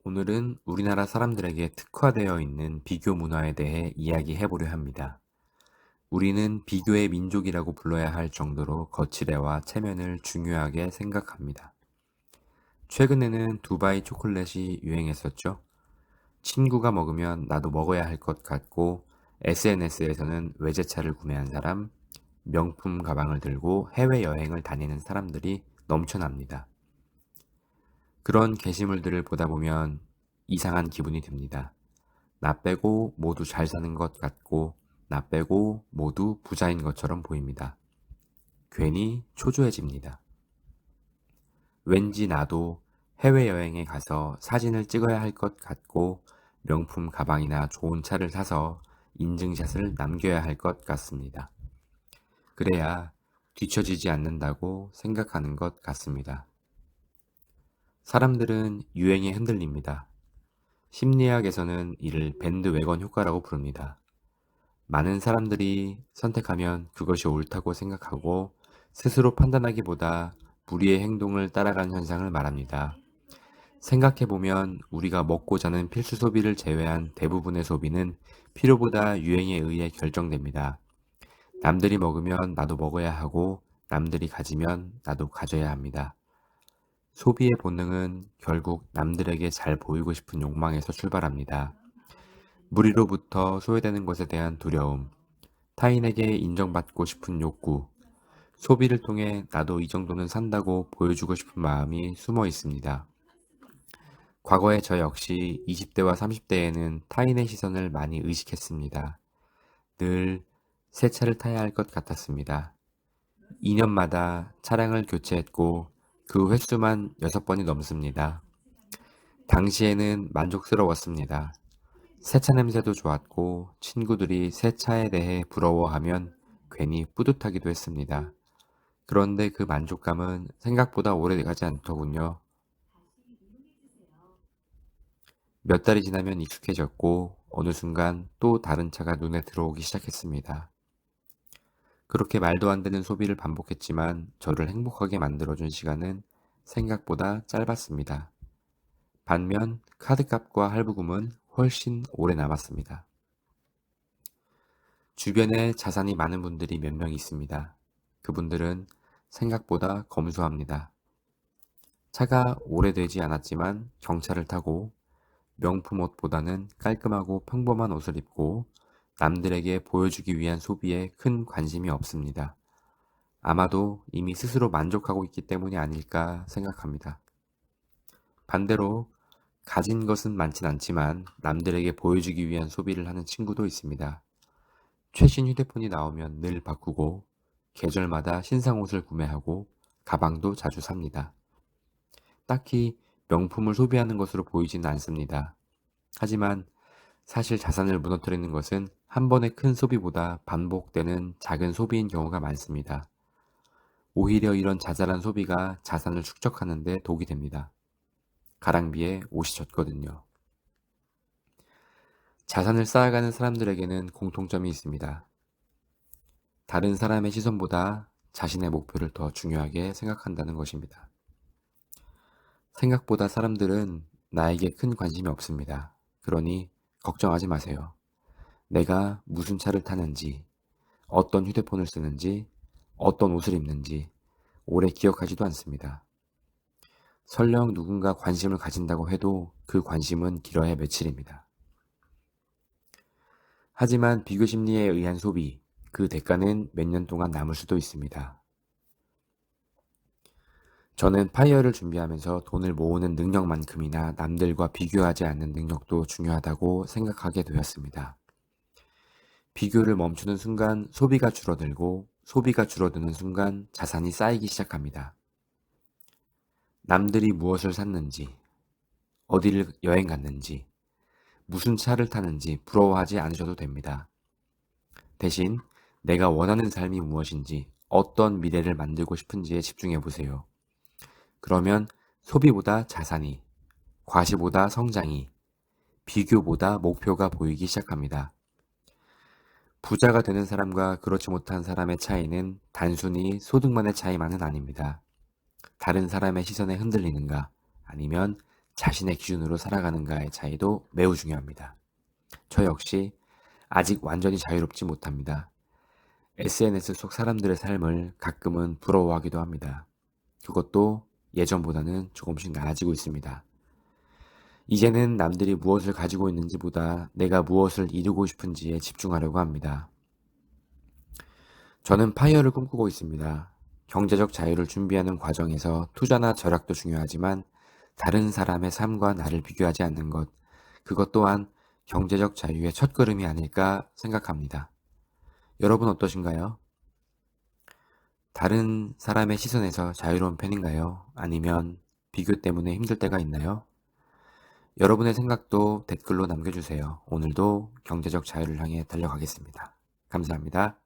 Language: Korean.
오늘은 우리나라 사람들에게 특화되어 있는 비교 문화에 대해 이야기해 보려 합니다. 우리는 비교의 민족이라고 불러야 할 정도로 거칠애와 체면을 중요하게 생각합니다. 최근에는 두바이 초콜릿이 유행했었죠. 친구가 먹으면 나도 먹어야 할 것 같고 SNS에서는 외제차를 구매한 사람, 명품 가방을 들고 해외여행을 다니는 사람들이 넘쳐납니다. 그런 게시물들을 보다 보면 이상한 기분이 듭니다. 나 빼고 모두 잘 사는 것 같고 나 빼고 모두 부자인 것처럼 보입니다. 괜히 초조해집니다. 왠지 나도 해외여행에 가서 사진을 찍어야 할 것 같고 명품 가방이나 좋은 차를 사서 인증샷을 남겨야 할 것 같습니다. 그래야 뒤처지지 않는다고 생각하는 것 같습니다. 사람들은 유행에 흔들립니다. 심리학에서는 이를 밴드웨건 효과라고 부릅니다. 많은 사람들이 선택하면 그것이 옳다고 생각하고 스스로 판단하기보다 무리의 행동을 따라가는 현상을 말합니다. 생각해보면 우리가 먹고 자는 필수 소비를 제외한 대부분의 소비는 필요보다 유행에 의해 결정됩니다. 남들이 먹으면 나도 먹어야 하고 남들이 가지면 나도 가져야 합니다. 소비의 본능은 결국 남들에게 잘 보이고 싶은 욕망에서 출발합니다. 무리로부터 소외되는 것에 대한 두려움, 타인에게 인정받고 싶은 욕구, 소비를 통해 나도 이 정도는 산다고 보여주고 싶은 마음이 숨어 있습니다. 과거의 저 역시 20대와 30대에는 타인의 시선을 많이 의식했습니다. 늘 새 차를 타야 할 것 같았습니다. 2년마다 차량을 교체했고 그 횟수만 6번이 넘습니다. 당시에는 만족스러웠습니다. 새 차 냄새도 좋았고 친구들이 새 차에 대해 부러워하면 괜히 뿌듯하기도 했습니다. 그런데 그 만족감은 생각보다 오래가지 않더군요. 몇 달이 지나면 익숙해졌고 어느 순간 또 다른 차가 눈에 들어오기 시작했습니다. 그렇게 말도 안 되는 소비를 반복했지만 저를 행복하게 만들어준 시간은 생각보다 짧았습니다. 반면 카드값과 할부금은 훨씬 오래 남았습니다. 주변에 자산이 많은 분들이 몇 명 있습니다. 그분들은 생각보다 검소합니다. 차가 오래되지 않았지만 경차를 타고 명품 옷보다는 깔끔하고 평범한 옷을 입고 남들에게 보여주기 위한 소비에 큰 관심이 없습니다. 아마도 이미 스스로 만족하고 있기 때문이 아닐까 생각합니다. 반대로 가진 것은 많진 않지만 남들에게 보여주기 위한 소비를 하는 친구도 있습니다. 최신 휴대폰이 나오면 늘 바꾸고 계절마다 신상 옷을 구매하고 가방도 자주 삽니다. 딱히 명품을 소비하는 것으로 보이지는 않습니다. 하지만 사실 자산을 무너뜨리는 것은 한 번의 큰 소비보다 반복되는 작은 소비인 경우가 많습니다. 오히려 이런 자잘한 소비가 자산을 축적하는 데 독이 됩니다. 가랑비에 옷이 젖거든요. 자산을 쌓아가는 사람들에게는 공통점이 있습니다. 다른 사람의 시선보다 자신의 목표를 더 중요하게 생각한다는 것입니다. 생각보다 사람들은 나에게 큰 관심이 없습니다. 그러니 걱정하지 마세요. 내가 무슨 차를 타는지, 어떤 휴대폰을 쓰는지, 어떤 옷을 입는지 오래 기억하지도 않습니다. 설령 누군가 관심을 가진다고 해도 그 관심은 길어야 며칠입니다. 하지만 비교 심리에 의한 소비, 그 대가는 몇 년 동안 남을 수도 있습니다. 저는 파이어를 준비하면서 돈을 모으는 능력만큼이나 남들과 비교하지 않는 능력도 중요하다고 생각하게 되었습니다. 비교를 멈추는 순간 소비가 줄어들고 소비가 줄어드는 순간 자산이 쌓이기 시작합니다. 남들이 무엇을 샀는지, 어디를 여행 갔는지, 무슨 차를 타는지 부러워하지 않으셔도 됩니다. 대신 내가 원하는 삶이 무엇인지, 어떤 미래를 만들고 싶은지에 집중해 보세요. 그러면 소비보다 자산이, 과시보다 성장이, 비교보다 목표가 보이기 시작합니다. 부자가 되는 사람과 그렇지 못한 사람의 차이는 단순히 소득만의 차이만은 아닙니다. 다른 사람의 시선에 흔들리는가, 아니면 자신의 기준으로 살아가는가의 차이도 매우 중요합니다. 저 역시 아직 완전히 자유롭지 못합니다. SNS 속 사람들의 삶을 가끔은 부러워하기도 합니다. 그것도 예전보다는 조금씩 나아지고 있습니다. 이제는 남들이 무엇을 가지고 있는지보다 내가 무엇을 이루고 싶은지에 집중하려고 합니다. 저는 파이어를 꿈꾸고 있습니다. 경제적 자유를 준비하는 과정에서 투자나 절약도 중요하지만 다른 사람의 삶과 나를 비교하지 않는 것, 그것 또한 경제적 자유의 첫걸음이 아닐까 생각합니다. 여러분 어떠신가요? 다른 사람의 시선에서 자유로운 편인가요? 아니면 비교 때문에 힘들 때가 있나요? 여러분의 생각도 댓글로 남겨주세요. 오늘도 경제적 자유를 향해 달려가겠습니다. 감사합니다.